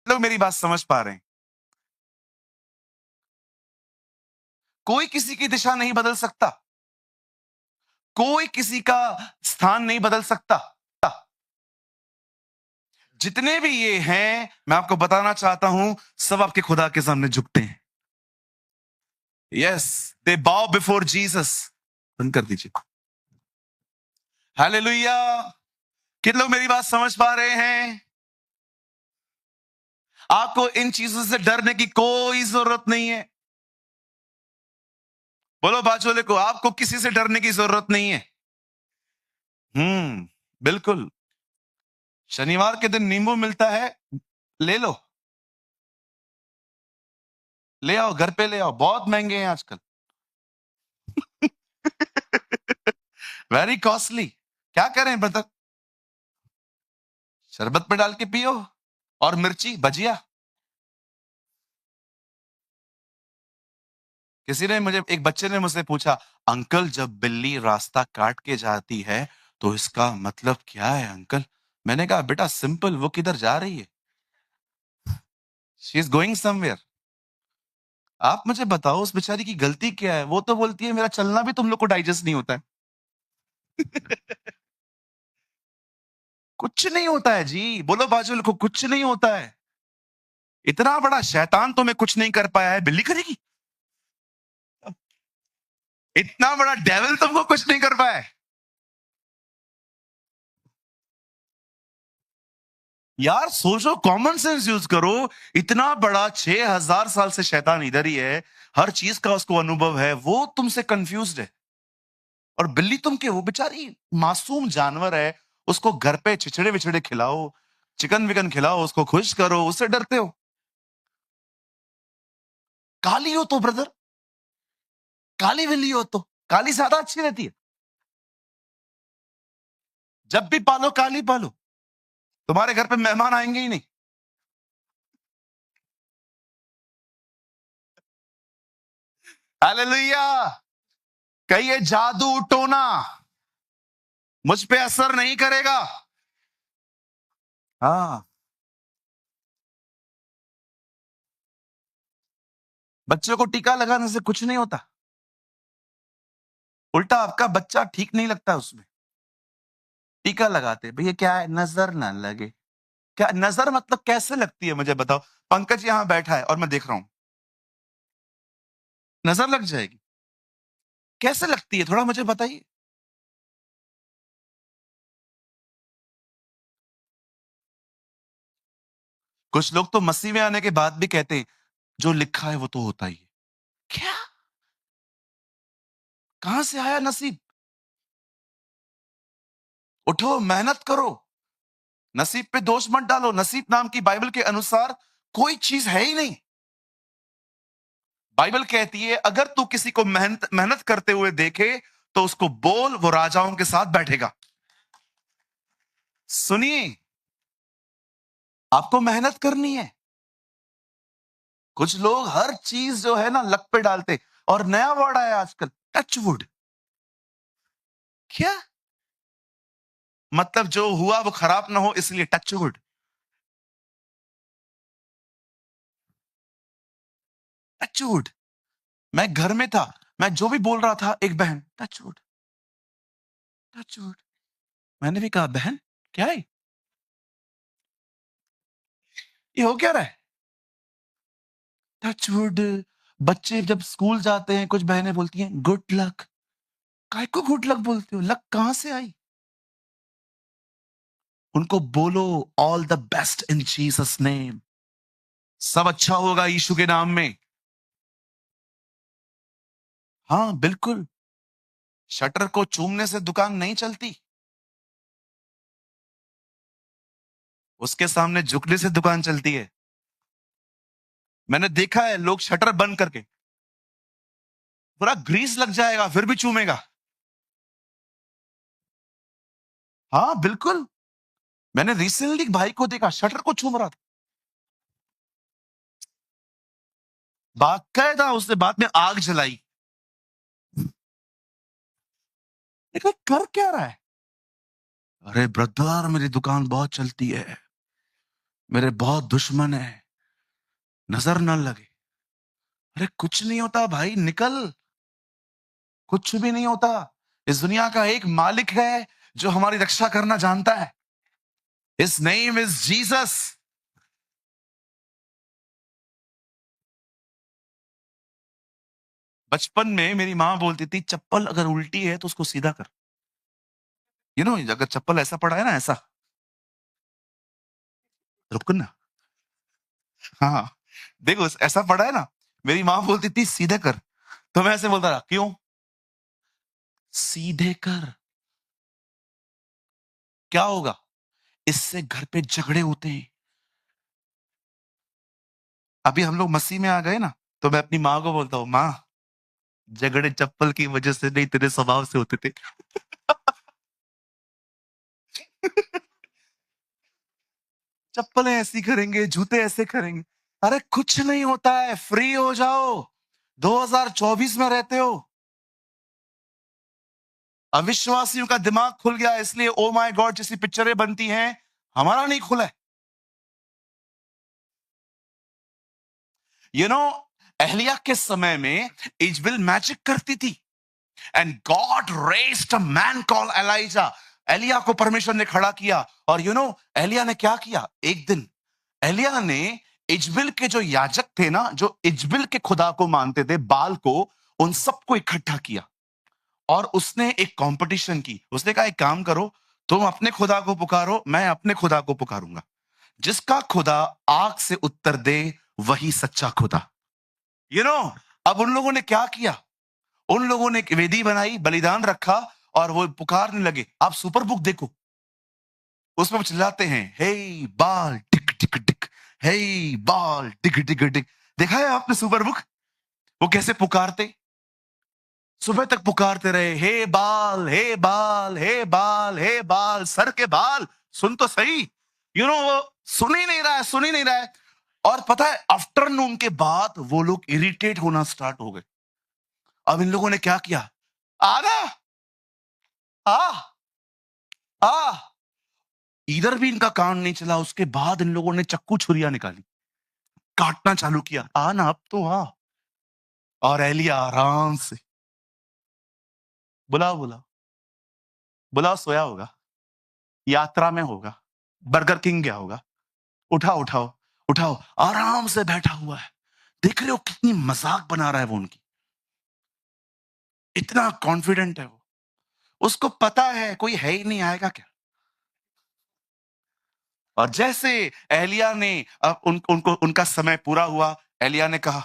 लोग मेरी बात समझ पा रहे हैं? कोई किसी की दिशा नहीं बदल सकता, कोई किसी का स्थान नहीं बदल सकता। जितने भी ये हैं, मैं आपको बताना चाहता हूं, सब आपके खुदा के सामने झुकते हैं। यस, दे बाउ बिफोर जीसस। बंद कर दीजिए। हालेलुया। कितने लोग मेरी बात समझ पा रहे हैं? आपको इन चीजों से डरने की कोई जरूरत नहीं है। बोलो बाजू वाले को, आपको किसी से डरने की जरूरत नहीं है। बिल्कुल। शनिवार के दिन नींबू मिलता है, ले लो, ले आओ, घर पे ले आओ, बहुत महंगे हैं आजकल। Very costly. क्या करें ब्रदर? शरबत में डाल के पियो, और मिर्ची भजिया। एक बच्चे ने मुझसे पूछा, अंकल जब बिल्ली रास्ता काट के जाती है तो इसका मतलब क्या है अंकल? मैंने कहा बेटा सिंपल, वो किधर जा रही है? She is going somewhere. आप मुझे बताओ उस बेचारी की गलती क्या है? वो तो बोलती है मेरा चलना भी तुम लोग को डाइजेस्ट नहीं होता है। कुछ नहीं होता है जी, बोलो बाजू को, कुछ नहीं होता है। इतना बड़ा शैतान तुम्हें कुछ नहीं कर पाया है, बिल्ली करेगी? इतना बड़ा डेविल तुमको कुछ नहीं कर पाया है। यार सोचो, कॉमन सेंस यूज करो। इतना बड़ा 6000 साल से शैतान इधर ही है, हर चीज का उसको अनुभव है, वो तुमसे कंफ्यूज्ड है। और बिल्ली तुम के, वो बेचारी मासूम जानवर है, उसको घर पे छिछड़े विछड़े खिलाओ, चिकन विकन खिलाओ, उसको खुश करो, उससे डरते हो? काली हो तो ब्रदर, काली बिल्ली हो तो काली ज्यादा अच्छी रहती है। जब भी पालो काली पालो, तुम्हारे घर पे मेहमान आएंगे ही नहीं। हालेलुया। कहिए जादू टोना मुझ पे असर नहीं करेगा। हाँ, बच्चों को टीका लगाने से कुछ नहीं होता, उल्टा आपका बच्चा ठीक नहीं लगता उसमें। टीका लगाते भैया, क्या है, नजर ना लगे। क्या नजर मतलब कैसे लगती है मुझे बताओ? पंकज यहां बैठा है और मैं देख रहा हूं, नजर लग जाएगी? कैसे लगती है, थोड़ा मुझे बताइए। कुछ लोग तो मसीह में आने के बाद भी कहते हैं जो लिखा है वो तो होता ही है। क्या? कहां से आया नसीब? उठो, मेहनत करो, नसीब पे दोष मत डालो। नसीब नाम की बाइबल के अनुसार कोई चीज है ही नहीं। बाइबल कहती है अगर तू किसी को मेहनत मेहनत करते हुए देखे तो उसको बोल वो राजाओं के साथ बैठेगा। सुनिए, आपको मेहनत करनी है। कुछ लोग हर चीज जो है ना लक पे डालते, और नया वर्ड आया आजकल, टचवुड। क्या मतलब? जो हुआ वो खराब ना हो इसलिए टचवुड। टचवुड। मैं घर में था, मैं जो भी बोल रहा था, एक बहन टचवुड, टचवुड। मैंने भी कहा बहन क्या है ये, हो क्या रहा है? टचवुड। बच्चे जब स्कूल जाते हैं, कुछ बहनें बोलती हैं गुड लक। काय को गुड लक बोलते हो? लक कहां से आई? उनको बोलो all the best in Jesus name, सब अच्छा होगा यीशु के नाम में। हाँ बिल्कुल, शटर को चूमने से दुकान नहीं चलती, उसके सामने झुकने से दुकान चलती है। मैंने देखा है लोग शटर बंद करके, पूरा ग्रीस लग जाएगा फिर भी चूमेगा। हाँ बिल्कुल, मैंने रिसेंटली एक भाई को देखा शटर को चूम रहा था, बाकायदा उसने बाद में आग जलाई। देखा कर क्या रहा है? अरे ब्रदर मेरी दुकान बहुत चलती है, मेरे बहुत दुश्मन है, नजर न लगे। अरे कुछ नहीं होता भाई, निकल। कुछ भी नहीं होता। इस दुनिया का एक मालिक है जो हमारी रक्षा करना जानता है। His name is Jesus. बचपन में मेरी माँ बोलती थी, चप्पल अगर उल्टी है तो उसको सीधा कर। अगर चप्पल ऐसा पड़ा है ना, ऐसा, रुक ना। हाँ, देखो ऐसा पड़ा है ना, मेरी माँ बोलती थी सीधे कर। तो मैं ऐसे बोलता रहा, क्यों? सीधे कर। क्या होगा? इससे घर पे झगड़े होते हैं। अभी हम लोग मसीह में आ गए ना, तो मैं अपनी माँ को बोलता हूँ, माँ, झगड़े चप्पल की वजह से नहीं, तेरे स्वभाव से होते थे। चप्पलें ऐसी करेंगे, जूते ऐसे करेंगे। अरे कुछ नहीं होता है, फ्री हो जाओ। 2024 में रहते हो। अविश्वासियों का दिमाग खुल गया, इसलिए ओ माय गॉड जैसी पिक्चरें बनती हैं, हमारा नहीं खुला है। यू नो एहलिया के समय में इजबेल मैजिक करती थी, and God raised a man called Elijah. एलिया को परमेश्वर ने खड़ा किया। और एलिया ने क्या किया? एक दिन एलिया ने इजबेल के जो याजक थे ना, जो इजबेल के खुदा को मानते थे, बाल को, उन सबको इकट्ठा किया और उसने एक कंपटीशन की। उसने कहा, एक काम करो, तुम अपने खुदा को पुकारो, मैं अपने खुदा को पुकारूंगा। जिसका खुदा आग से उत्तर दे वही सच्चा खुदा। यू नो अब उन लोगों ने क्या किया? उन लोगों ने एक वेदी बनाई, बलिदान रखा और वो पुकारने लगे। आप सुपर बुक देखो, उसमें वो चिल्लाते हैं, हे बाल टिक टिक टिक, हे बाल टिक टिक टिक। देखा है आपने सुपर बुक? वो कैसे पुकारते? सुबह तक पुकारते रहे, हे बाल, हे बाल, हे बाल, हे बाल, सर के बाल, सुन तो सही। वो सुन ही नहीं रहा है, सुन ही नहीं रहा है। और पता है, आफ्टरनून के बाद वो लोग इरिटेट होना स्टार्ट हो गए। अब इन लोगों ने क्या किया? आना, आ आ इधर भी इनका कान नहीं चला। उसके बाद इन लोगों ने चक्कू छुरिया निकाली, काटना चालू किया। आ ना, अब तो आ। और एलिया आराम से, बुलाओ बुलाओ बुलाओ, सोया होगा, यात्रा में होगा, बर्गर किंग गया होगा। उठाओ उठाओ उठाओ, आराम से बैठा हुआ है। देख रहे हो कितनी मजाक बना रहा है वो उनकी। इतना कॉन्फिडेंट है वो। उसको पता है कोई है ही नहीं, आएगा क्या। और जैसे एलिया ने, अब उनको उनका समय पूरा हुआ। एलिया ने कहा,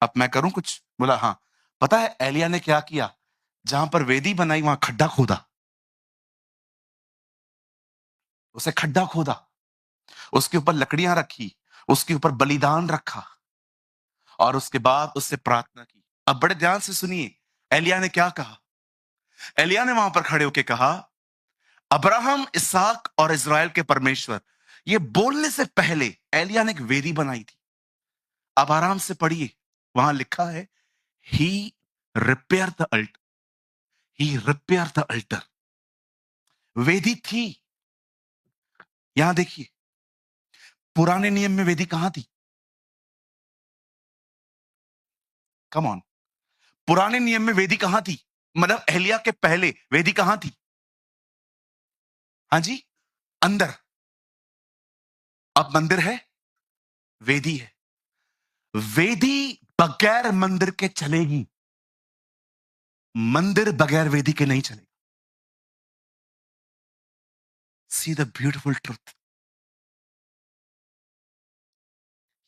अब मैं करूं कुछ? बोला, हाँ। पता है एलिया ने क्या किया? जहां पर वेदी बनाई वहां खड्डा खोदा। उसे खड्डा खोदा, उसके ऊपर लकड़ियां रखी, उसके ऊपर बलिदान रखा और उसके बाद उससे प्रार्थना की। अब बड़े ध्यान से सुनिए, एलिया ने क्या कहा? एलिया ने वहां पर खड़े होकर कहा, अब्राहम, इसहाक और इज़राइल के परमेश्वर। ये बोलने से पहले एलिया ने एक वेदी बनाई थी। अब आराम से पढ़िए, वहां लिखा है, he repair the altar, he repair the altar. वेदी थी। यहां देखिए, पुराने नियम में वेदी कहां थी? कम ऑन, पुराने नियम में वेदी कहां थी? मतलब एलिया के पहले वेदी कहां थी? हाँ जी, अंदर। अब मंदिर है, वेदी है। वेदी बगैर मंदिर के चलेगी, मंदिर बगैर वेदी के नहीं चलेगा। See the beautiful truth.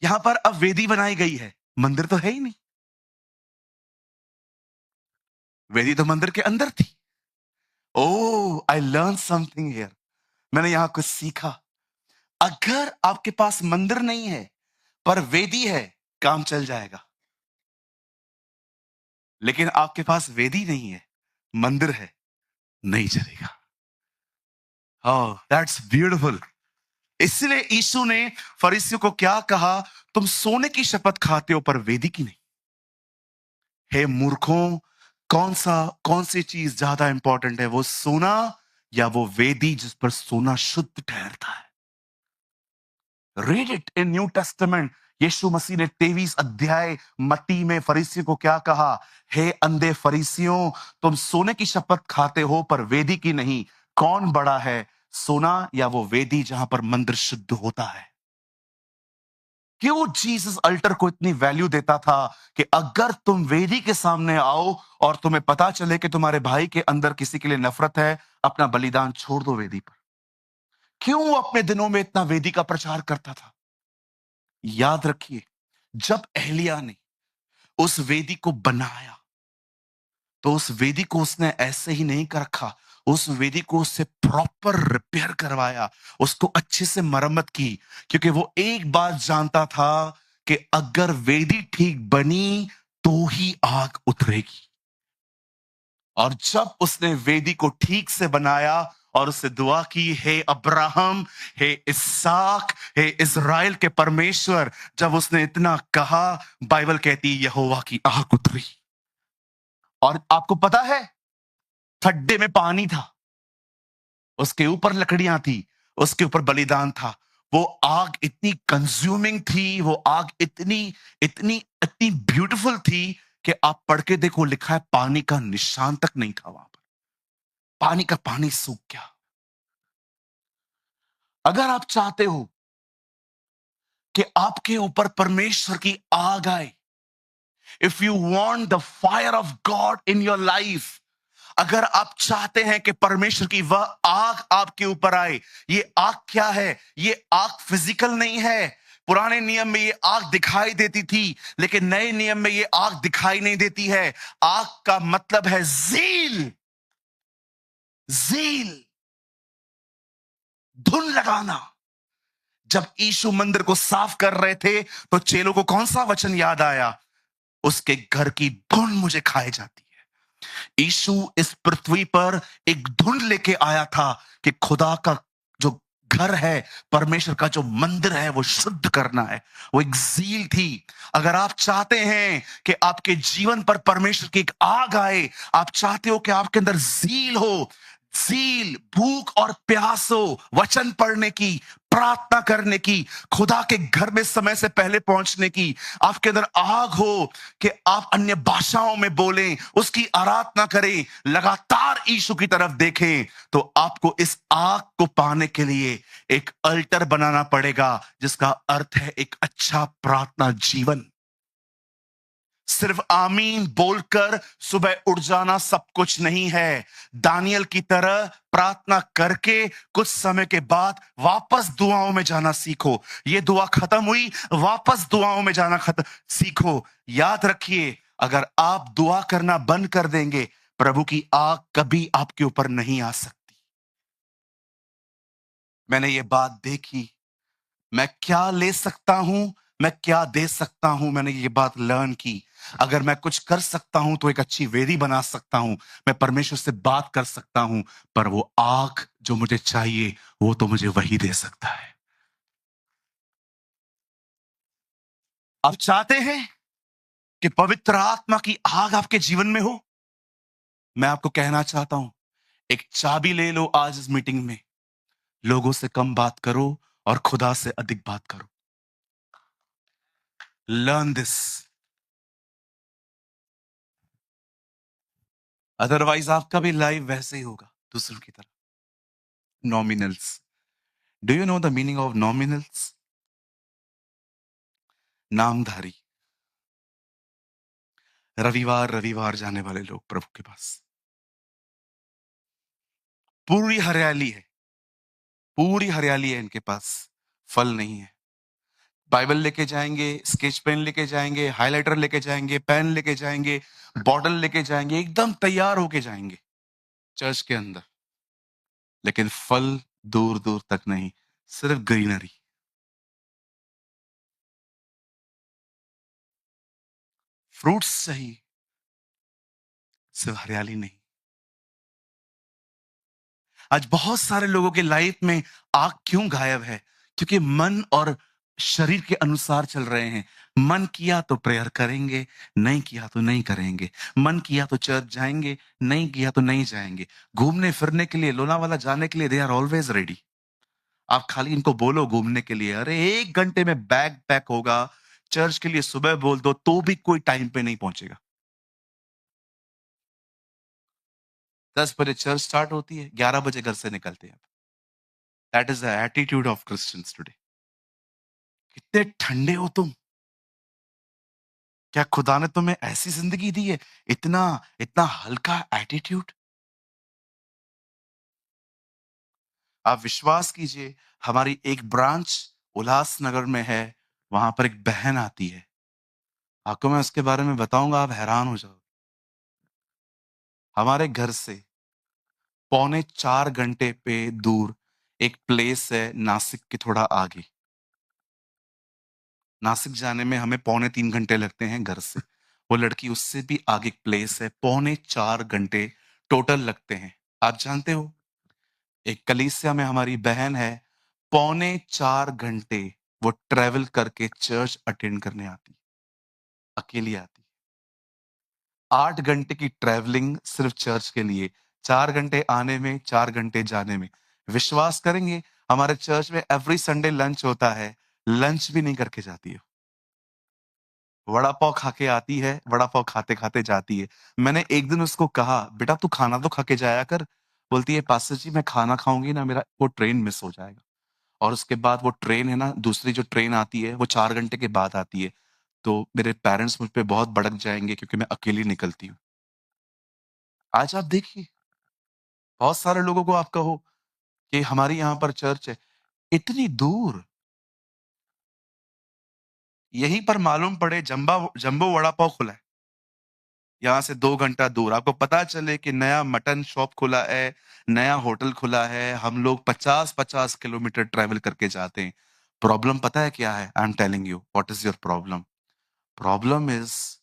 यहां पर अब वेदी बनाई गई है, मंदिर तो है ही नहीं। वेदी तो मंदिर के अंदर थी। ओ, आई लर्न समथिंग हियर। मैंने यहां कुछ सीखा। अगर आपके पास मंदिर नहीं है पर वेदी है, काम चल जाएगा। लेकिन आपके पास वेदी नहीं है, मंदिर है, नहीं चलेगा। ओह, दैट्स ब्यूटीफुल। इसलिए यीशु ने फरीसियों को क्या कहा? तुम सोने की शपथ खाते हो पर वेदी की नहीं। हे मूर्खों, कौन सी चीज ज्यादा इंपॉर्टेंट है, वो सोना या वो वेदी जिस पर सोना शुद्ध ठहरता है? Read it in New Testament. यीशु मसीह ने 23 अध्याय मत्ती में फरीसियों को क्या कहा? हे अंधे फरीसियों, तुम सोने की शपथ खाते हो पर वेदी की नहीं। कौन बड़ा है, सोना या वो वेदी जहां पर मंदिर शुद्ध होता है? क्यों जीसस अल्टर को इतनी वैल्यू देता था कि अगर तुम वेदी के सामने आओ और तुम्हें पता चले कि तुम्हारे भाई के अंदर किसी के लिए नफरत है, अपना बलिदान छोड़ दो वेदी पर। क्यों वो अपने दिनों में इतना वेदी का प्रचार करता था? याद रखिए, जब एलिय्याह ने उस वेदी को बनाया तो उस वेदी को उसने ऐसे ही नहीं कर रखा। उस वेदी को उससे प्रॉपर रिपेयर करवाया, उसको अच्छे से मरम्मत की, क्योंकि वो एक बात जानता था कि अगर वेदी ठीक बनी तो ही आग उतरेगी। और जब उसने वेदी को ठीक से बनाया और उससे दुआ की, हे अब्राहम, हे इसहाक, हे इज़राइल के परमेश्वर, जब उसने इतना कहा, बाइबल कहती है यहोवा की आग उतरी। और आपको पता है, खड्डे में पानी था, उसके ऊपर लकड़ियां थी, उसके ऊपर बलिदान था। वो आग इतनी कंज्यूमिंग थी, वो आग इतनी इतनी इतनी ब्यूटीफुल थी कि आप पढ़ के देखो, लिखा है पानी का निशान तक नहीं था वहां पर। पानी का पानी सूख गया। अगर आप चाहते हो कि आपके ऊपर परमेश्वर की आग आए, if you want the fire of God in your life, अगर आप चाहते हैं कि परमेश्वर की वह आग आपके ऊपर आए, ये आग क्या है? ये आग फिजिकल नहीं है। पुराने नियम में ये आग दिखाई देती थी, लेकिन नए नियम में ये आग दिखाई नहीं देती है। आग का मतलब है ज़ील। ज़ील, धुन लगाना। जब यीशु मंदिर को साफ कर रहे थे तो चेलों को कौन सा वचन याद आया? उसके घर की धुन मुझे खाए जाती है। यीशु इस पृथ्वी पर एक धुन लेके आया था कि खुदा का जो घर है, परमेश्वर का जो मंदिर है, वो शुद्ध करना है। वो एक ज़ील थी। अगर आप चाहते हैं कि आपके जीवन पर परमेश्वर की एक आग आए, आप चाहते हो कि आपके अंदर ज़ील हो, ज़ील, भूख और प्यास हो, वचन पढ़ने की, प्रार्थना करने की, खुदा के घर में समय से पहले पहुंचने की, आपके अंदर आग हो कि आप अन्य भाषाओं में बोलें, उसकी आराधना करें, लगातार यीशु की तरफ देखें, तो आपको इस आग को पाने के लिए एक अल्टर बनाना पड़ेगा, जिसका अर्थ है एक अच्छा प्रार्थना जीवन। सिर्फ आमीन बोलकर सुबह उठ जाना सब कुछ नहीं है। दानियल की तरह प्रार्थना करके कुछ समय के बाद वापस दुआओं में जाना सीखो। ये दुआ खत्म हुई, वापस दुआओं में जाना सीखो। याद रखिए, अगर आप दुआ करना बंद कर देंगे, प्रभु की आग कभी आपके ऊपर नहीं आ सकती। मैंने ये बात देखी। मैं क्या ले सकता हूं, मैं क्या दे सकता हूं, मैंने ये बात लर्न की। अगर मैं कुछ कर सकता हूं तो एक अच्छी वेदी बना सकता हूं, मैं परमेश्वर से बात कर सकता हूं, पर वो आग जो मुझे चाहिए वो तो मुझे वही दे सकता है। आप चाहते हैं कि पवित्र आत्मा की आग आपके जीवन में हो? मैं आपको कहना चाहता हूं, एक चाबी ले लो आज इस मीटिंग में। लोगों से कम बात करो और खुदा से अधिक बात करो। Learn this. अदरवाइज आपका भी लाइफ वैसे ही होगा, दूसरों की तरह। Nominals. Do you know the meaning of nominals? नामधारी। रविवार रविवार जाने वाले लोग प्रभु के पास। पूरी हरियाली है, पूरी हरियाली है इनके पास, फल नहीं है। बाइबल लेके जाएंगे, स्केच पेन लेके जाएंगे, हाइलाइटर लेके जाएंगे, पेन लेके जाएंगे, बॉटल लेके जाएंगे, एकदम तैयार होके जाएंगे चर्च के अंदर, लेकिन फल दूर दूर तक नहीं, सिर्फ ग्रीनरी। फ्रूट्स चाहिए, सिर्फ हरियाली नहीं। आज बहुत सारे लोगों के लाइफ में आग क्यों गायब है? क्योंकि मन और शरीर के अनुसार चल रहे हैं। मन किया तो प्रेयर करेंगे, नहीं किया तो नहीं करेंगे। मन किया तो चर्च जाएंगे, नहीं किया तो नहीं जाएंगे। घूमने फिरने के लिए, लोनावाला जाने के लिए दे आर ऑलवेज रेडी। आप खाली इनको बोलो घूमने के लिए, अरे 1 घंटे में बैग पैक होगा, चर्च के लिए सुबह बोल दो, तो भी कोई टाइम पे नहीं पहुँचेगा। 10 बजे चर्च स्टार्ट होती है, 11 बजे घर से निकलते हैं। That is the attitude of Christians today. कितने ठंडे हो तुम? क्या खुदा ने तुम्हें ऐसी ज़िंदगी दी है? इतना इतना हल्का एटीट्यूड? आप विश्वास कीजिए, हमारी एक ब्रांच उल्लासनगर में है, वहाँ पर एक बहन आती है। आपको मैं उसके बारे में बताऊँगा, आप हैरान हो जाओगे। हमारे घर से पौने 4 घंटे पे दूर एक प्लेस है नासिक के थोड़ा आगे। नासिक जाने में हमें पौने 3 घंटे लगते हैं घर से। वो लड़की उससे भी आगे एक प्लेस है, पौने 4 घंटे टोटल लगते हैं। आप जानते हो, एक कलीसिया में हमारी बहन है, पौने 4 घंटे वो ट्रैवल करके चर्च अटेंड करने आती है, अकेली आती है। 8 घंटे की ट्रैवलिंग सिर्फ चर्च के लिए, 4 घंटे आने में, 4 घंटे जाने में। विश्वास करेंगे, हमारे चर्च में एवरी संडे लंच होता है, लंच भी नहीं करके जाती है। वड़ा पाव खा के आती है, वड़ा पाव खाते-खाते जाती है। मैंने एक दिन उसको कहा, "बेटा तू खाना तो खा के जाया कर।" बोलती है, "पास्टर जी मैं खाना खाऊँगी ना, मेरा वो ट्रेन मिस हो जाएगा।" और उसके बाद वो ट्रेन है ना, दूसरी जो ट्रेन आती है, वो 4 घंटे के बाद आती है। तो मेरे पेरेंट्स मुझ पे बहुत भड़क जाएँगे क्योंकि मैं अकेली निकलती हूँ। आज आप देखिए, बहुत सारे लोगों को आप कहो कि हमारी यहाँ पर चर्च है, इतनी दूर, यहीं पर मालूम पड़े जंबो वड़ा पाव खुला है। यहाँ से 2 घंटा दूर आपको पता चले कि नया मटन शॉप खुला है, नया होटल खुला है, हम लोग 50-50 किलोमीटर ट्रैवल करके जाते हैं। प्रॉब्लम पता है क्या है? I am telling you what is your problem? Problem is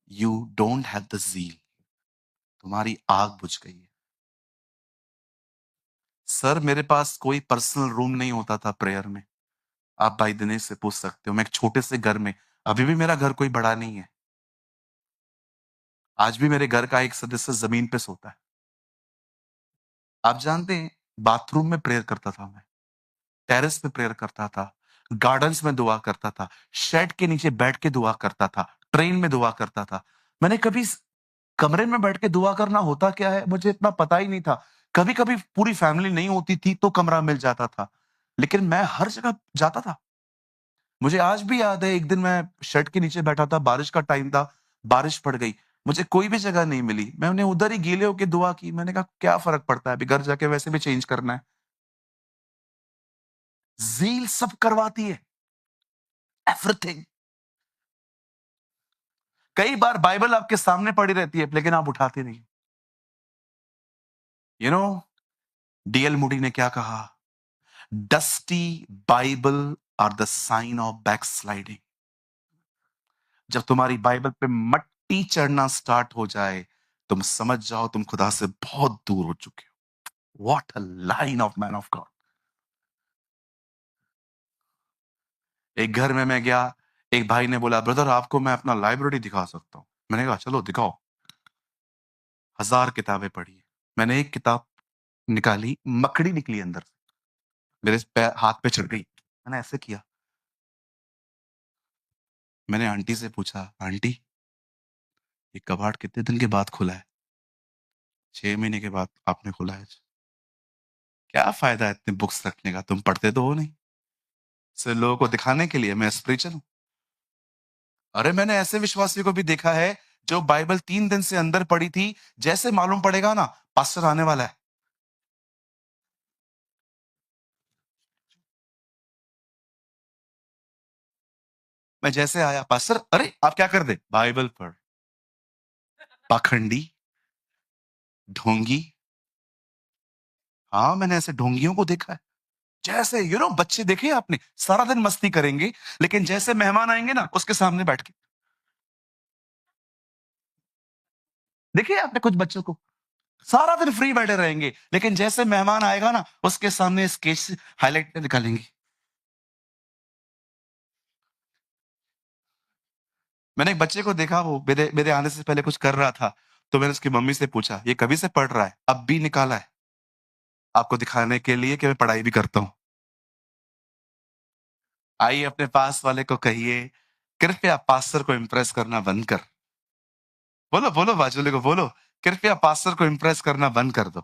you don't have the zeal. तुम्हारी आग बुझ गई है। सर मेरे पास कोई पर्सनल रूम नहीं होता था प्रेयर में। आप भाई दिनेश से पूछ सकते हो। मैं एक छोटे से घर में, अभी भी मेरा घर कोई बड़ा नहीं है। आज भी मेरे घर का एक सदस्य ज़मीन पे सोता है। आप जानते हैं, बाथरूम में प्रेयर करता था मैं। टेरेस पे प्रेयर करता था, गार्डन्स में दुआ करता था, शेड के नीचे बैठ के दुआ करता था, ट्रेन में दुआ करता था। मैंने कभी कमरे में बैठ के दुआ करना होता क्या है, मुझे इतना पता ही नहीं था। कभी-कभी पूरी फैमिली नहीं होती थी, तो कमरा मिल जाता था। लेकिन मैं हर जगह जाता था। मुझे आज भी याद है, एक दिन मैं शेड के नीचे बैठा था, बारिश का टाइम था, बारिश पड़ गई। मुझे कोई भी जगह नहीं मिली। मैंने उधर ही गीले होके दुआ की। मैंने कहा, क्या फ़र्क पड़ता है, अभी घर जाके वैसे भी चेंज करना है। ज़ील सब करवाती है, एवरीथिंग। कई बार बाइबल आपके सामने पड़ी रहती है, लेकिन आप उठाते नहीं। यू नो, डीएल मूडी ने क्या कहा? Dusty Bible are the sign of backsliding. जब तुम्हारी बाइबल पे मट्टी चढ़ना स्टार्ट हो जाए, तुम समझ जाओ तुम खुदा से बहुत दूर हो चुके हो। What a line of man of God. एक घर में मैं गया, एक भाई ने बोला, ब्रदर आपको मैं अपना लाइब्रेरी दिखा सकता हूँ। मैंने कहा चलो दिखाओ। 1000 किताबें पढ़ी। मैंने एक किताब निकाली, मकड़ी निकली अंदर से। मेरे हाथ पे चढ़ गई। मैंने ऐसे किया। मैंने आंटी से पूछा, आंटी ये कबाड़ कितने दिन के बाद खुला है? 6 महीने के बाद आपने खोला है। क्या फ़ायदा है इतने बुक्स रखने का? तुम पढ़ते तो हो नहीं। सिर्फ़ लोगों को दिखाने के लिए मैं स्पिरिचुअल हूँ। अरे मैंने ऐसे विश्वासी को भी देखा है, जो बाइबल 3 दिन से अंदर पड़ी थी, जैसे मालूम पड़ेगा ना, पास्टर आने वाला है। मैं जैसे आया, पास्टर अरे! आप क्या कर रहे? बाइबल पढ़। पाखंडी, ढोंगी। हाँ, मैंने ऐसे ढोंगियों को देखा है। जैसे बच्चे देखे हैं आपने? सारा दिन मस्ती करेंगे, लेकिन जैसे मेहमान आएँगे ना, उसके सामने बैठ के देखिए आपने कुछ बच्चों को? सारा दिन फ्री बैठे रहेंगे, लेकिन जैसे मेहमान आएगा ना, उसके सामने स्केच से हाइलाइट निकालेंगे। मैंने एक बच्चे को देखा, वो मेरे मेरे आने से पहले कुछ कर रहा था, तो मैंने उसकी मम्मी से पूछा, "ये कभी से पढ़ रहा है?" "अब भी निकाला है, आपको दिखाने के लिए कि मैं पढ़ाई भी करता हूँ।" आइए अपने पास वाले को कहिए, कृपया पास्टर को इम्प्रेस करना बंद कर। बोलो बोलो, बाजूले को बोलो, कृपया पास्टर को इम्प्रेस करना बंद कर दो।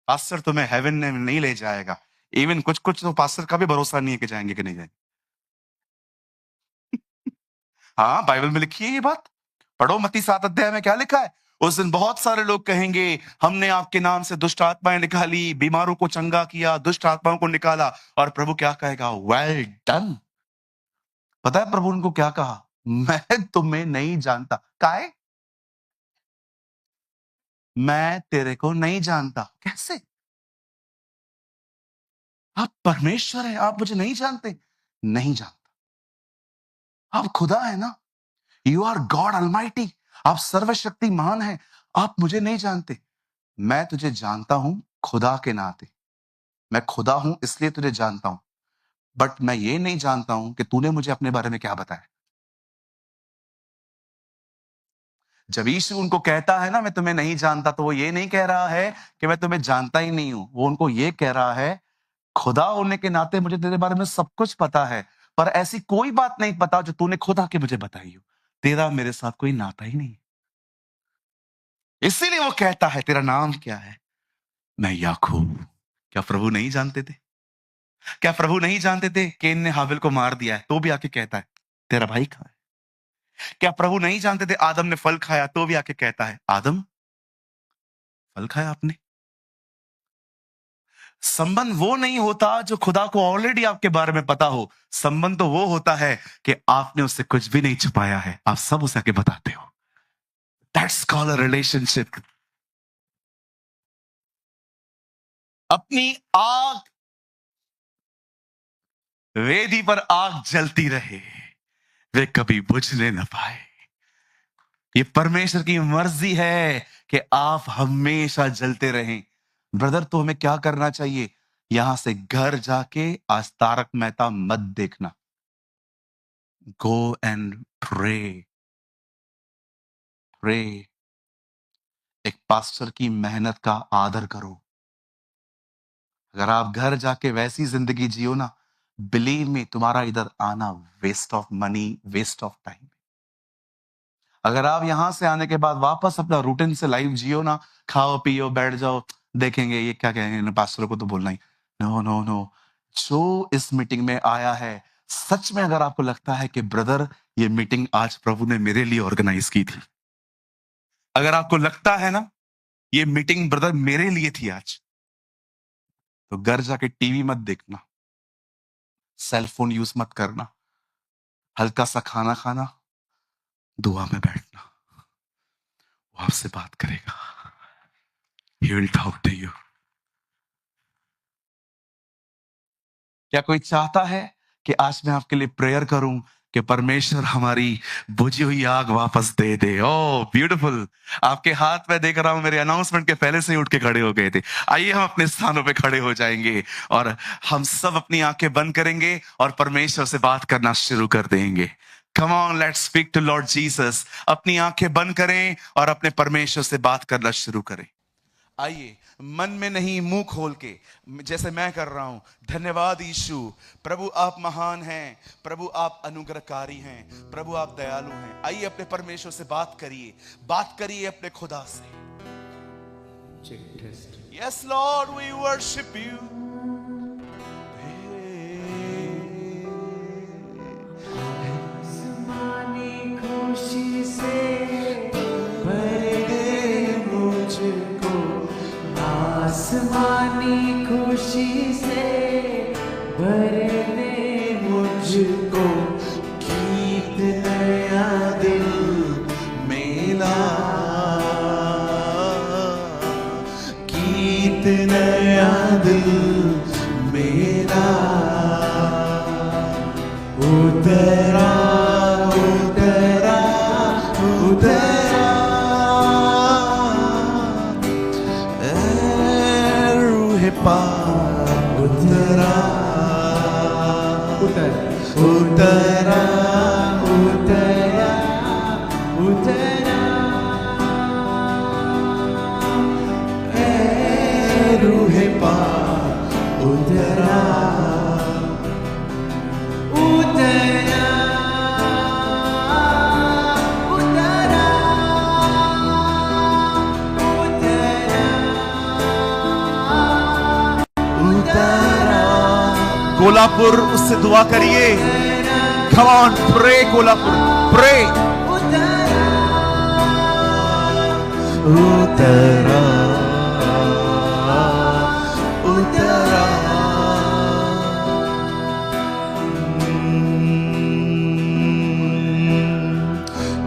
पास्टर तुम्हें हेवन में नहीं ले जाएगा। इवन कुछ कुछ तो पास्टर का भी भरोसा नहीं है कि जाएंगे कि नहीं जाएंगे। हाँ, बाइबल में लिखी है ये बात। पढ़ो मत्ती 7 अध्याय में क्या लिखा है। उस दिन बहुत सारे लोग कहेंगे, हमने आपके नाम से दुष्ट आत्माएं निकाली, बीमारों को चंगा किया, दुष्ट आत्माओं को निकाला। और प्रभु क्या कहेगा? Well done. पता है प्रभु उनको क्या कहा? मैं तुम्हें नहीं जानता। काहे? मैं तेरे को नहीं जानता। कैसे? आप परमेश्वर है, आप मुझे नहीं जानते? नहीं जानता। आप खुदा है ना, यू आर गॉड ऑलमाइटी, आप सर्वशक्तिमान हैं, आप मुझे नहीं जानते। मैं तुझे जानता हूं खुदा के नाते। मैं खुदा हूं इसलिए तुझे जानता हूं, बट मैं ये नहीं जानता हूं कि तूने मुझे अपने बारे में क्या बताया। जब यीशु उनको कहता है ना मैं तुम्हें नहीं जानता, तो वो ये नहीं कह रहा है कि मैं तुम्हें जानता ही नहीं हूं। वो उनको ये कह रहा है, खुदा होने के नाते मुझे तेरे बारे में सब कुछ पता है, पर ऐसी कोई बात नहीं पता जो तूने खुदा के मुझे बताई हो। तेरा मेरे साथ कोई नाता ही नहीं। इसीलिए वो कहता है, तेरा नाम क्या है? मैं याकूब। क्या प्रभु नहीं जानते थे? क्या प्रभु नहीं जानते थे केन ने हाबिल को मार दिया है, तो भी आके कहता है तेरा भाई कहां है? क्या प्रभु नहीं जानते थे आदम ने फल खाया, तो भी आके कहता है आदम फल खाया आपने? संबंध वो नहीं होता जो खुदा को ऑलरेडी आपके बारे में पता हो। संबंध तो वो होता है कि आपने उससे कुछ भी नहीं छुपाया है, आप सब उसे आके बताते हो। That's called a relationship. अपनी आग, वेदी पर आग जलती रहे, वे कभी बुझने न पाए। ये परमेश्वर की मर्जी है कि आप हमेशा जलते रहें। ब्रदर, तो हमें क्या करना चाहिए? यहां से घर जाके आज तारक मेहता मत देखना। Go and pray. प्रे। एक पास्टर की मेहनत का आदर करो। अगर आप घर जाके वैसी जिंदगी जियो ना, बिलीव मी, तुम्हारा इधर आना waste of money, waste of time. अगर आप यहां से आने के बाद वापस अपना रूटीन से लाइफ जियो ना, खाओ पियो बैठ जाओ, देखेंगे ये क्या कहेंगे, पास्टरों को तो बोलना ही। No no no. जो इस मीटिंग में आया है, सच में अगर आपको लगता है कि ब्रदर ये मीटिंग आज प्रभु ने मेरे लिए ऑर्गेनाइज की थी, अगर आपको लगता है ना ये मीटिंग ब्रदर मेरे लिए थी आज, तो घर जाके टीवी मत देखना, सेल फोन यूज मत करना, हल्का सा खाना खाना, दुआ में बैठना। वो आपसे बात करेगा। He will talk to you. क्या कोई चाहता है कि आज मैं आपके लिए प्रेयर करूं कि परमेश्वर हमारी बुझी हुई आग वापस दे दे? Oh beautiful. आपके हाथ में देख रहा हूं, मेरे अनाउंसमेंट के पहले से ही उठ के खड़े हो गए थे। आइए हम अपने स्थानों पे खड़े हो जाएंगे और हम सब अपनी आंखें बंद करेंगे और परमेश्वर से बात करना शुरू कर देंगे। Come on, let's speak to Lord Jesus. अपनी आंखें बंद करें और अपने परमेश्वर से बात करना शुरू करें। आइए, मन में नहीं मुंह खोल के, जैसे मैं कर रहा हूं। धन्यवाद यीशु। प्रभु आप महान हैं, प्रभु आप अनुग्रहकारी हैं, प्रभु आप दयालु हैं। आइए अपने परमेश्वर से बात करिए, बात करिए अपने खुदा से। Yes Lord, we worship you. खुशी से भर दे मुझको, आसमानी खुशी से भर दे मुझको, गीत नया दिल मेरा, गीत नया दिल मेरा, उतरा उतरा उतरा, रूहे पाक उतरा उतरा उतरा उतरा, रूहे पाक उतरा कोल्हापुर, उससे दुआ करिए। Come on, pray Kolhapur, pray। उतरा उतरा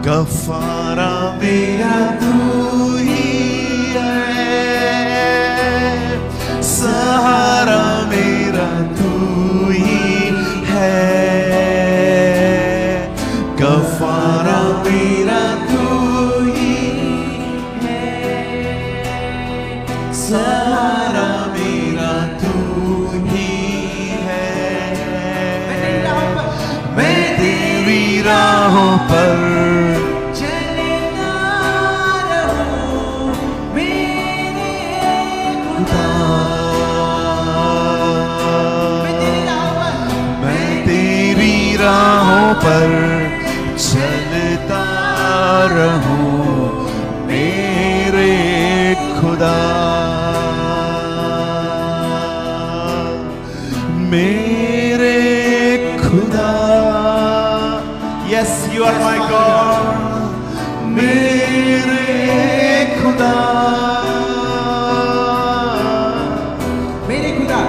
कफारा मेरा तू ही है, सहारा मेरा तू ही है, कफारा मेरा तू ही है, सहारा मेरा तू ही है। मैं तेरी राहों पर चलता रहूं मेरे खुदा। मैं तेरी राहों पर चलता रहूं मेरे खुदा, मेरे खुदा। Yes, you are my God, मेरे खुदा, मेरे खुदा,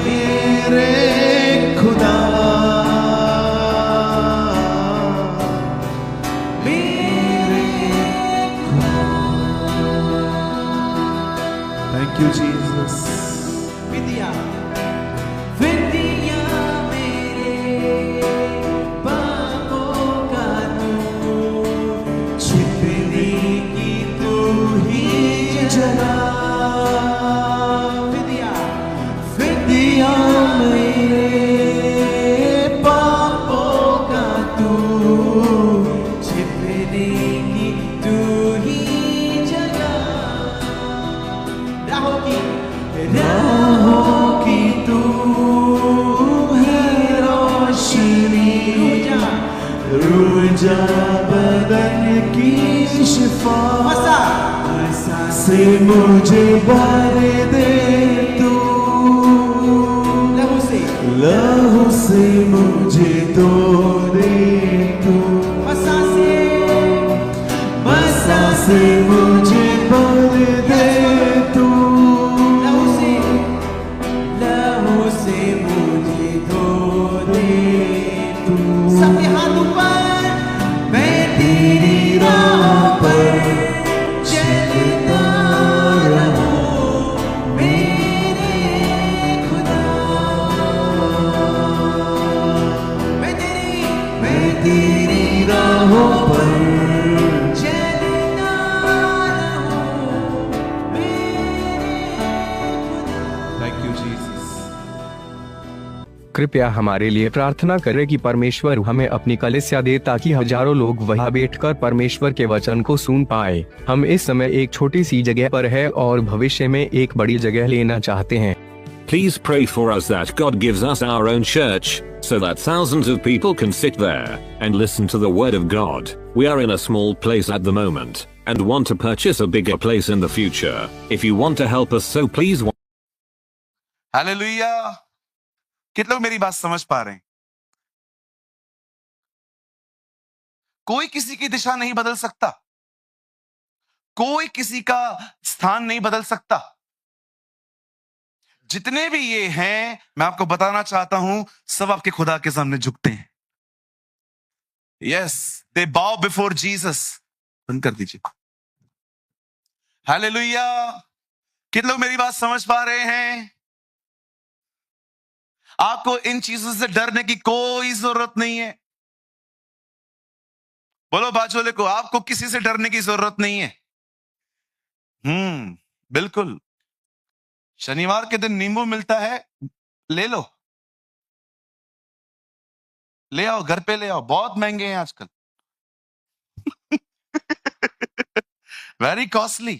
मेरे खुदा, मेरे खुदा। Thank you, Jesus. विद्या विद्या मेरे पापों का तू, छिपने की तू ही जगह। विद्या विद्या मेरे पापों का तू, छिपने की तू ही जगह। राहों की तू है रोशनी, रूजा बदन की शिफा। से मुझे भर दे तू, लहू से मुझे धो दे तू, मसा से मुझे भर दे तू, लहू से मुझे धो दे तू। सबके हाथों पर मैं तेरी राह पर चलता रहूं मेरे खुदा। मैं तेरी राहों पर चलता रहूं मेरे खुदा। Thank you, Jesus. कृपया हमारे लिए प्रार्थना करें कि परमेश्वर हमें अपनी कलीसिया दे ताकि हजारों लोग वहां बैठकर परमेश्वर के वचन को सुन पाए। हम इस समय एक छोटी सी जगह पर है और भविष्य में एक बड़ी जगह लेना चाहते हैं। Please pray for us that God gives us our own church, so that thousands of people can sit there and listen to the word of God. We are in a small place at the moment and want to purchase a bigger place in the future. If you want to help us, so please. Hallelujah. कितने लोग मेरी बात समझ पा रहे हैं? कोई किसी की दिशा नहीं बदल सकता, कोई किसी का स्थान नहीं बदल सकता। जितने भी ये हैं, मैं आपको बताना चाहता हूं, सब आपके खुदा के सामने झुकते हैं। यस, दे बाउ बिफोर जीसस। बंद कर दीजिए। हालेलुया। कितने लोग मेरी बात समझ पा रहे हैं? आपको इन चीजों से डरने की कोई जरूरत नहीं है। बोलो बाजूले को, आपको किसी से डरने की जरूरत नहीं है। बिल्कुल। शनिवार के दिन नींबू मिलता है, ले लो, ले आओ, घर पे ले आओ, बहुत महंगे हैं आजकल। Very costly.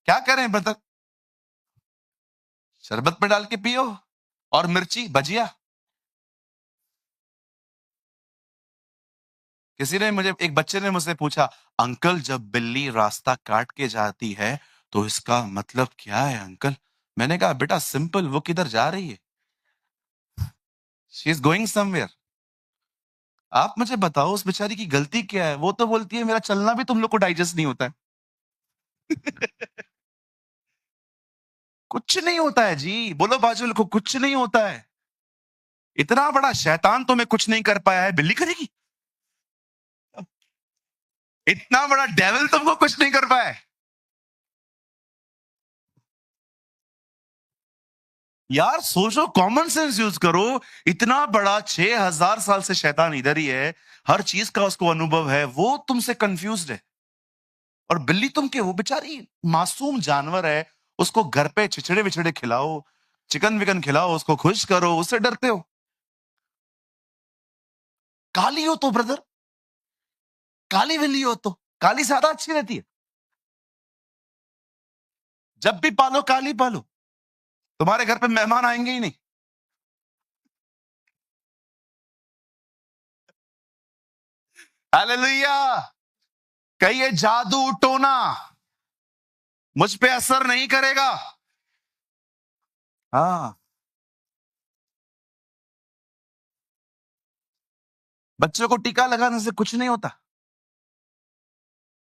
क्या करें बता? शरबत में डाल के पियो, और मिर्ची भजिया। एक बच्चे ने मुझसे पूछा, अंकल जब बिल्ली रास्ता काट के जाती है तो इसका मतलब क्या है अंकल? मैंने कहा बेटा सिंपल, वो किधर जा रही है? She is going somewhere. आप मुझे बताओ उस बेचारी की गलती क्या है? वो तो बोलती है मेरा चलना भी तुम लोग को डाइजेस्ट नहीं होता है। कुछ नहीं होता है जी, बोलो बाजू वाले को कुछ नहीं होता है। इतना बड़ा शैतान तुम्हें कुछ नहीं कर पाया है, बिल्ली करेगी? इतना बड़ा डेविल तुमको कुछ नहीं कर पाया है। यार सोचो, कॉमन सेंस यूज करो। इतना बड़ा 6000 साल से शैतान इधर ही है, हर चीज का उसको अनुभव है, वो तुमसे कंफ्यूज्ड है। और बिल्ली तुम के, वो बेचारी मासूम जानवर है, उसको घर पे छिछड़े विछड़े खिलाओ, चिकन विकन खिलाओ, उसको खुश करो, उससे डरते हो। काली हो तो ब्रदर, काली बिल्ली हो तो काली ज्यादा अच्छी रहती है। जब भी पालो काली पालो, तुम्हारे घर पे मेहमान आएंगे ही नहीं। हालेलुया। कहिए जादू टोना मुझ पे असर नहीं करेगा। हाँ, बच्चों को टीका लगाने से कुछ नहीं होता,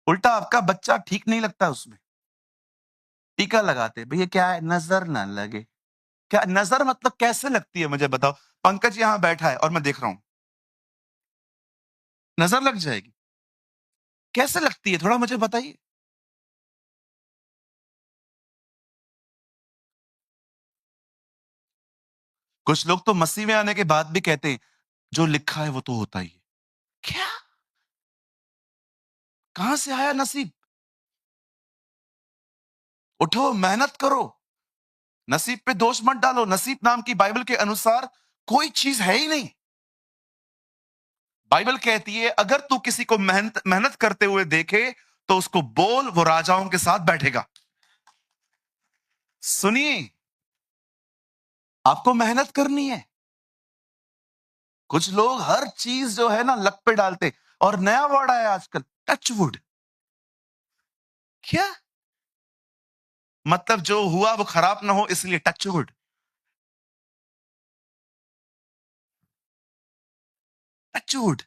उल्टा आपका बच्चा ठीक नहीं लगता उसमें। टीका लगाते भैया क्या है, नजर ना लगे। क्या नजर मतलब कैसे लगती है मुझे बताओ? पंकज यहां बैठा है और मैं देख रहा हूं, नजर लग जाएगी? कैसे लगती है थोड़ा मुझे बताइए। कुछ लोग तो मसीह में आने के बाद भी कहते हैं जो लिखा है वो तो होता ही है। क्या? कहां से आया नसीब? उठो, मेहनत करो, नसीब पे दोष मत डालो। नसीब नाम की बाइबल के अनुसार कोई चीज है ही नहीं। बाइबल कहती है अगर तू किसी को मेहनत मेहनत करते हुए देखे तो उसको बोल वो राजाओं के साथ बैठेगा। सुनिए, आपको मेहनत करनी है। कुछ लोग हर चीज जो है ना लक पे डालते, और नया वर्ड आया आजकल, टचवुड। क्या मतलब? जो हुआ वो खराब ना हो इसलिए टचवुड। टचवुड।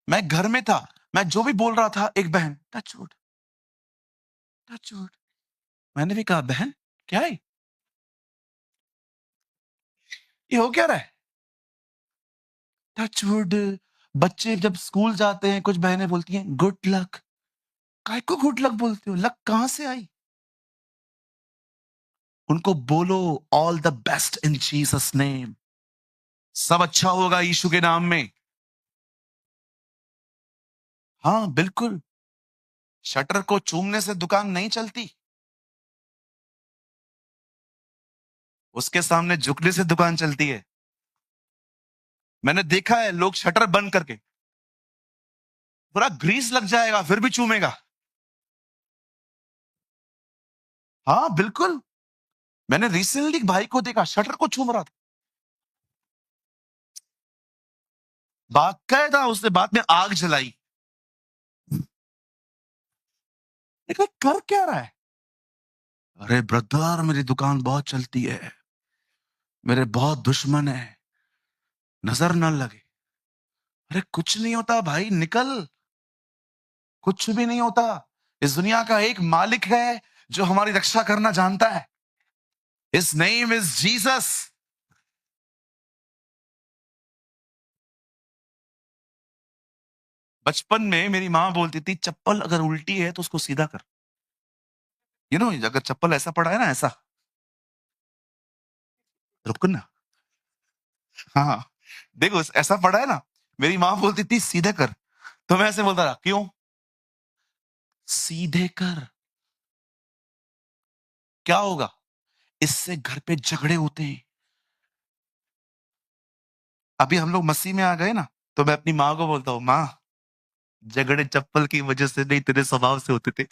मैं घर में था, मैं जो भी बोल रहा था, एक बहन टचवुड टचवुड। मैंने भी कहा बहन क्या है ये, हो क्या रहा है? टचवुड। बच्चे जब स्कूल जाते हैं कुछ बहनें बोलती हैं गुड लक। काय को गुड लक बोलते हो? लक कहां से आई? उनको बोलो all the best in Jesus name, सब अच्छा होगा यीशु के नाम में। हाँ बिल्कुल, शटर को चूमने से दुकान नहीं चलती, उसके सामने झुकने से दुकान चलती है। मैंने देखा है लोग शटर बंद करके, पूरा ग्रीस लग जाएगा फिर भी चूमेगा। हाँ बिल्कुल, मैंने रिसेंटली एक भाई को देखा शटर को चूम रहा था, बाकायदा उसने बाद में आग जलाई। देखा कर क्या रहा है? अरे ब्रदर मेरी दुकान बहुत चलती है, मेरे बहुत दुश्मन है, नजर न लगे। अरे कुछ नहीं होता भाई, निकल, कुछ भी नहीं होता। इस दुनिया का एक मालिक है जो हमारी रक्षा करना जानता है। His name is Jesus। बचपन में मेरी माँ बोलती थी चप्पल अगर उल्टी है तो उसको सीधा कर। अगर चप्पल ऐसा पड़ा है ना, ऐसा, रुक ना, हाँ, देखो ऐसा पड़ा है ना, मेरी माँ बोलती थी सीधे कर, तो मैं ऐसे बोलता रहा क्यों? सीधे कर। क्या होगा? इससे घर पे झगड़े होते हैं। अभी हम लोग मसीह में आ गए ना, तो मैं अपनी माँ को बोलता हूँ माँ, झगड़े चप्पल की वजह से नहीं तेरे स्वभाव से होते थे।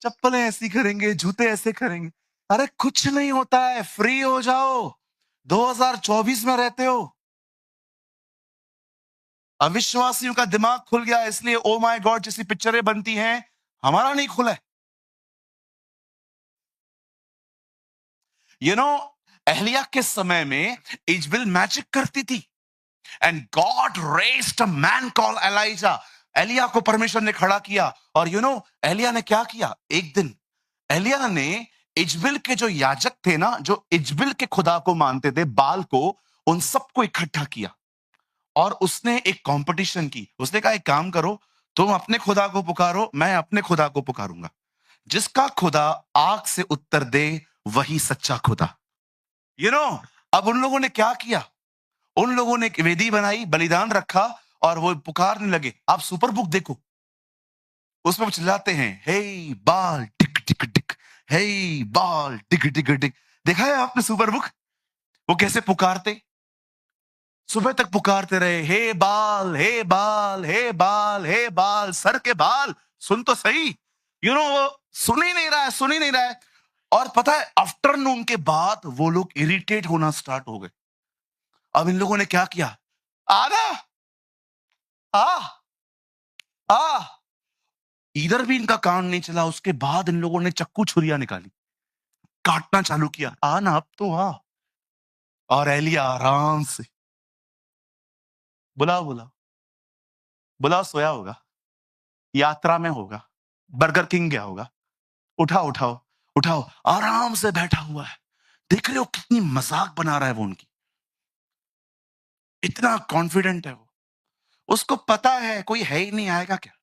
चप्पलें ऐसी करेंगे, जूते ऐसे करेंगे। अरे कुछ नहीं होता है, फ्री हो जाओ। 2024 में रहते हो। अविश्वासियों का दिमाग खुल गया, इसलिए ओ माय गॉड जैसी पिक्चरें बनती हैं, हमारा नहीं खुला है। यू नो एलिया के समय में इजबेल मैजिक करती थी, and God raised a man called Elijah. एलिया को परमेश्वर ने खड़ा किया, और एलिया ने क्या किया? एक दिन एलिया ने इजबेल के जो याजक थे ना, जो इजबेल के खुदा को मानते थे, बाल को, उन सबको इकट्ठा किया और उसने एक कंपटीशन की। उसने कहा एक काम करो, तुम अपने खुदा को पुकारो, मैं अपने खुदा को पुकारूंगा। जिसका खुदा आग से उत्तर दे वही सच्चा खुदा। अब उन लोगों ने क्या किया? उन लोगों ने एक वेदी बनाई, बलिदान रखा, और वो पुकारने लगे। आप सुपर बुक देखो, उसमें वो चिल्लाते हैं, हे बाल टिक टिक टिक, हे बाल टिक टिक टिक। देखा है आपने सुपर बुक? वो कैसे पुकारते? सुबह तक पुकारते रहे, हे बाल हे बाल हे बाल हे बाल, सर के बाल सुन तो सही। वो सुन ही नहीं रहा है, सुन ही नहीं रहा है। और पता है, आफ्टरनून के बाद वो लोग इरिटेट होना स्टार्ट हो गए। अब इन लोगों ने क्या किया? आना आ इधर भी इनका कान नहीं चला। उसके बाद इन लोगों ने चक्कू छुरियां निकाली, काटना चालू किया। आना अब तो आ। और एलिया आराम से, बुलाओ बुलाओ बुलाओ, सोया होगा, यात्रा में होगा, बर्गर किंग गया होगा, उठाओ उठाओ उठाओ, आराम से बैठा हुआ है। देख रहे हो कितनी मजाक बना रहा है वो उनकी, इतना कॉन्फिडेंट है वो। उसको पता है कोई है ही नहीं, आएगा क्या।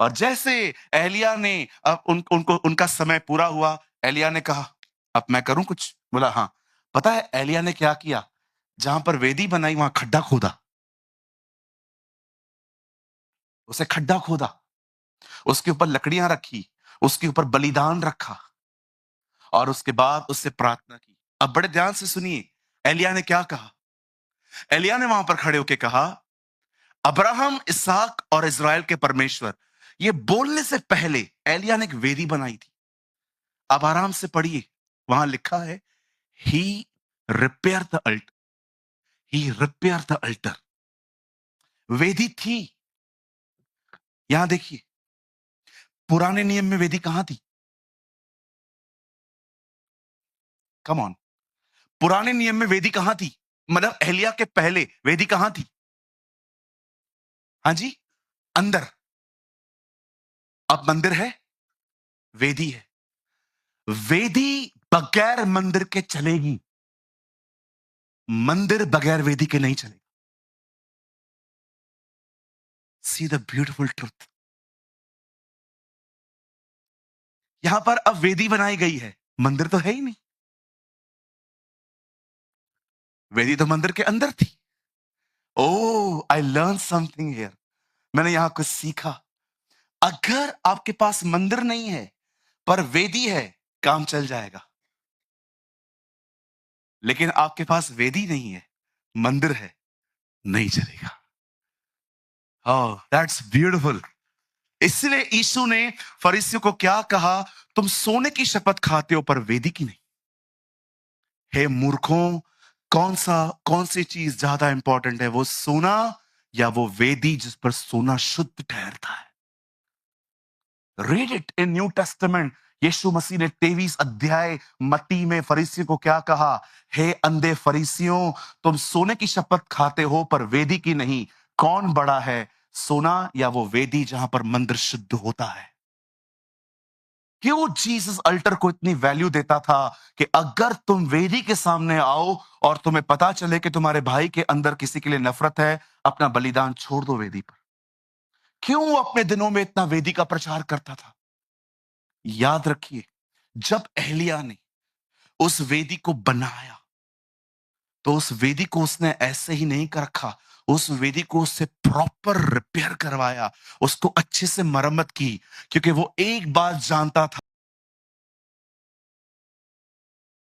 और जैसे एलिया ने अब उनको उनका समय पूरा हुआ, एलिया ने कहा अब मैं करूं कुछ? बोला हाँ। पता है एलिया ने क्या किया? जहां पर वेदी बनाई वहां खड्डा खोदा, उसे खड्डा खोदा, उसके ऊपर लकड़ियां रखी, उसके ऊपर बलिदान रखा, और उसके बाद उससे प्रार्थना की। अब बड़े ध्यान से सुनिए, एलिया ने क्या कहा? एलिया ने वहां पर खड़े होकर कहा, अब्राहम, इसहाक और इजराइल के परमेश्वर। ये बोलने से पहले एलिया ने एक वेदी बनाई थी। अब आराम से पढ़िए, वहां लिखा है, he repair the altar, he repair the altar. वेदी थी। यहां देखिए, पुराने नियम में वेदी कहां थी? कम ऑन, पुराने नियम में वेदी कहां थी? मतलब एलिया के पहले वेदी कहां थी? हाँ जी, अंदर। अब मंदिर है, वेदी है। वेदी बगैर मंदिर के चलेगी, मंदिर बगैर वेदी के नहीं चलेगा। See the beautiful truth. यहां पर अब वेदी बनाई गई है, मंदिर तो है ही नहीं। वेदी तो मंदिर के अंदर थी। ओह, आई लर्न समथिंग हियर। मैंने यहां कुछ सीखा। अगर आपके पास मंदिर नहीं है पर वेदी है, काम चल जाएगा। लेकिन आपके पास वेदी नहीं है, मंदिर है, नहीं चलेगा। ओह, दैट्स ब्यूटीफुल। इसलिए यीशु ने फरीसियों को क्या कहा? तुम सोने की शपथ खाते हो पर वेदी की नहीं। हे मूर्खों, कौन सी चीज ज्यादा इंपॉर्टेंट है, वो सोना या वो वेदी जिस पर सोना शुद्ध ठहरता है? Read it in New Testament. यीशु मसीह ने 23 अध्याय मत्ती में फरीसियों को क्या कहा? हे अंधे फरीसियों, तुम सोने की शपथ खाते हो पर वेदी की नहीं। कौन बड़ा है, सोना या वो वेदी जहां पर मंदिर शुद्ध होता है? क्यों जीसस अल्टर को इतनी वैल्यू देता था कि अगर तुम वेदी के सामने आओ और तुम्हें पता चले कि तुम्हारे भाई के अंदर किसी के लिए नफरत है, अपना बलिदान छोड़ दो वेदी पर। क्यों वो अपने दिनों में इतना वेदी का प्रचार करता था? याद रखिए, जब एलिया ने उस वेदी को बनाया तो उस वेदी को उसने ऐसे ही नहीं कर रखा, उस वेदी को उससे प्रॉपर रिपेयर करवाया, उसको अच्छे से मरम्मत की, क्योंकि वो एक बात जानता था